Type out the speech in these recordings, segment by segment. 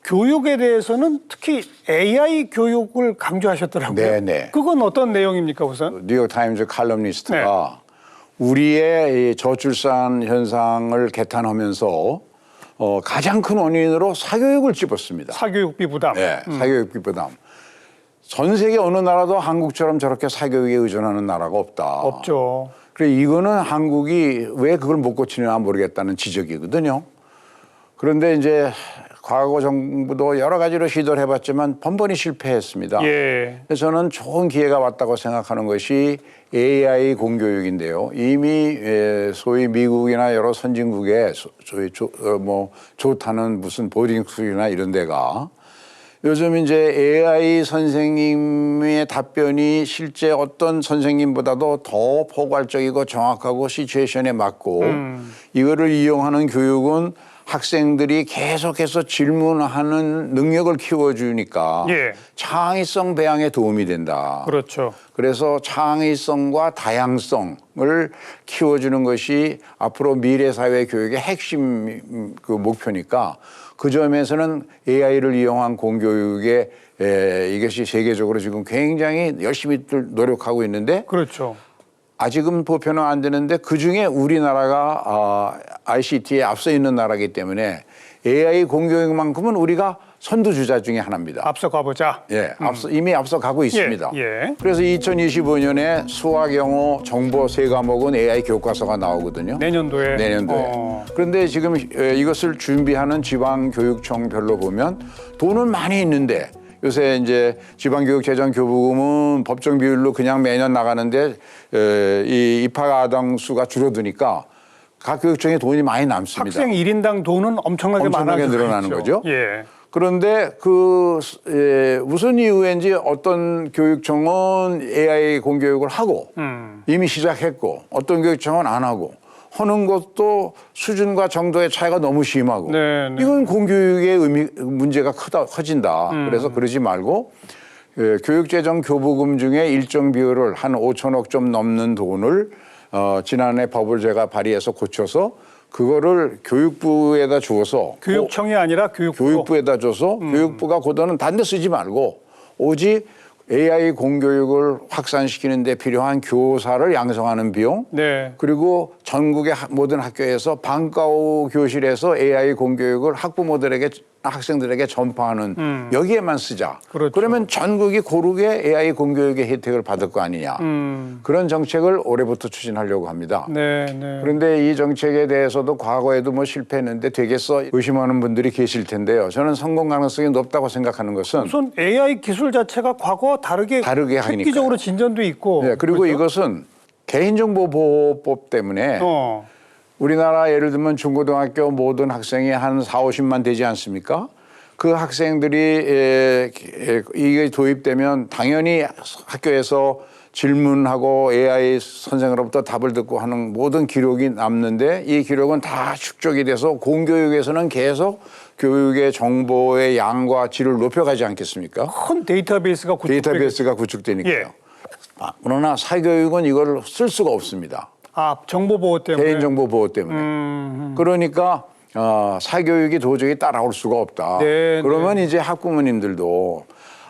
교육에 대해서는 특히 AI 교육을 강조하셨더라고요. 네네. 그건 어떤 내용입니까, 우선? 뉴욕타임즈 칼럼니스트가 우리의 이 저출산 현상을 개탄하면서 가장 큰 원인으로 사교육을 찝었습니다. 사교육비 부담. 네, 사교육비 부담. 전 세계 어느 나라도 한국처럼 저렇게 사교육에 의존하는 나라가 없다. 없죠. 그래 이거는 한국이 왜 그걸 못 고치느냐 모르겠다는 지적이거든요. 그런데 이제 과거 정부도 여러 가지로 시도를 해봤지만 번번이 실패했습니다. 예. 그래서 저는 좋은 기회가 왔다고 생각하는 것이 AI 공교육인데요. 이미 소위 미국이나 여러 선진국에 소위 좋다는 무슨 보딩스쿨이나 이런 데가 요즘 이제 AI 선생님의 답변이 실제 어떤 선생님보다도 더 포괄적이고 정확하고 시츄에이션에 맞고 이거를 이용하는 교육은 학생들이 계속해서 질문하는 능력을 키워주니까 예. 창의성 배양에 도움이 된다. 그렇죠. 그래서 창의성과 다양성을 키워주는 것이 앞으로 미래 사회 교육의 핵심 그 목표니까 그 점에서는 AI를 이용한 공교육에 이것이 세계적으로 지금 굉장히 열심히 노력하고 있는데 그렇죠. 아직은 보편화 안 되는데 그중에 우리나라가 ICT에 앞서 있는 나라이기 때문에 AI 공교육만큼은 우리가 선두주자 중에 하나입니다. 앞서 가보자. 예, 이미 앞서 가고 있습니다. 예. 그래서 2025년에 수학, 영어, 정보 세 과목은 AI 교과서가 나오거든요. 내년도에. 그런데 지금 이것을 준비하는 지방교육청별로 보면 돈은 많이 있는데 요새 이제 지방교육재정교부금은 법정 비율로 그냥 매년 나가는데 이 입학 아동 수가 줄어드니까 각 교육청에 돈이 많이 남습니다. 학생 1인당 돈은 엄청나게 늘어나는 거죠. 예. 그런데 무슨 이유인지 어떤 교육청은 AI 공교육을 하고 이미 시작했고 어떤 교육청은 안 하고 하는 것도 수준과 정도의 차이가 너무 심하고 이건 공교육의 문제가 커진다. 그래서 그러지 말고 교육재정 교부금 중에 일정 비율을 한 5천억 좀 넘는 돈을 지난해 법을 제가 발의해서 고쳐서 그거를 교육부에다 주어서 교육청이 아니라 교육부에다 줘서 교육부가 그 돈은 딴 데 쓰지 말고 오직 AI 공교육을 확산시키는 데 필요한 교사를 양성하는 비용 그리고 전국의 모든 학교에서 방과후 교실에서 AI 공교육을 학부모들에게 학생들에게 전파하는 여기에만 쓰자. 그렇죠. 그러면 전국이 고르게 AI 공교육의 혜택을 받을 거 아니냐. 그런 정책을 올해부터 추진하려고 합니다. 그런데 이 정책에 대해서도 과거에도 뭐 실패했는데 되겠어 의심하는 분들이 계실 텐데요. 저는 성공 가능성이 높다고 생각하는 것은 우선 AI 기술 자체가 과거와 다르게 획기적으로 진전도 있고 그리고 그렇죠? 이것은 개인정보보호법 때문에 우리나라 예를 들면 중고등학교 모든 학생이 한 4, 50만 되지 않습니까? 그 학생들이 이게 도입되면 당연히 학교에서 질문하고 AI 선생으로부터 답을 듣고 하는 모든 기록이 남는데 이 기록은 다 축적이 돼서 공교육에서는 계속 교육의 정보의 양과 질을 높여가지 않겠습니까? 큰 데이터베이스가 구축되니까요. 그러나 사교육은 이걸 쓸 수가 없습니다. 정보보호 때문에. 개인정보보호 때문에. 그러니까 사교육이 도저히 따라올 수가 없다. 그러면 이제 학부모님들도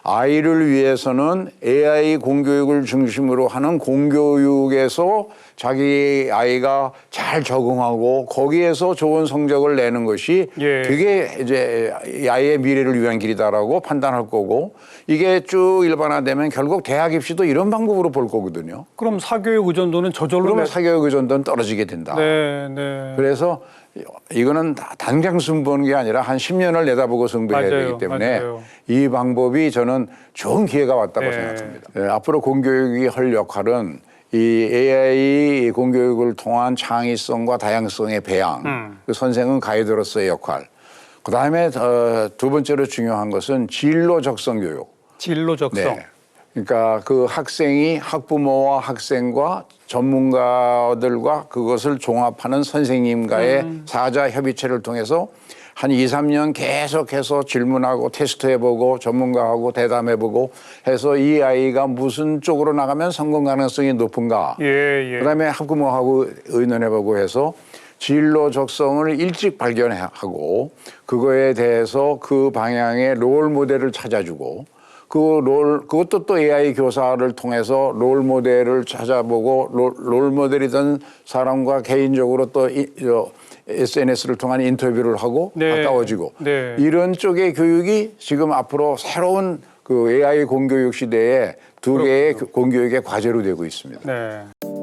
아이를 위해서는 AI 공교육을 중심으로 하는 공교육에서 자기 아이가 잘 적응하고 거기에서 좋은 성적을 내는 것이 그게 이제 아이의 미래를 위한 길이다라고 판단할 거고 이게 쭉 일반화되면 결국 대학 입시도 이런 방법으로 볼 거거든요. 그럼 사교육 의존도는 저절로 그러면 사교육 의존도는 떨어지게 된다. 그래서 이거는 당장 승부하는 게 아니라 한 10년을 내다보고 승부해야 되기 때문에 이 방법이 저는 좋은 기회가 왔다고 생각합니다. 앞으로 공교육이 할 역할은 이 AI 공교육을 통한 창의성과 다양성의 배양, 그 선생은 가이드로서의 역할. 그다음에 두 번째로 중요한 것은 진로 적성 교육. 진로 적성. 그러니까 그 학생이 학부모와 학생과 전문가들과 그것을 종합하는 선생님과의 사자 협의체를 통해서 한 2, 3년 계속해서 질문하고 테스트해보고 전문가하고 대담해보고 해서 이 아이가 무슨 쪽으로 나가면 성공 가능성이 높은가. 그다음에 학부모하고 의논해보고 해서 진로 적성을 일찍 발견하고 그거에 대해서 그 방향의 롤 모델을 찾아주고 그것도 또 AI 교사를 통해서 롤 모델을 찾아보고 롤 모델이던 사람과 개인적으로 또 SNS를 통한 인터뷰를 하고 네. 가까워지고 네. 이런 쪽의 교육이 지금 앞으로 새로운 그 AI 공교육 시대에 두 개의 공교육의 과제로 되고 있습니다. 네.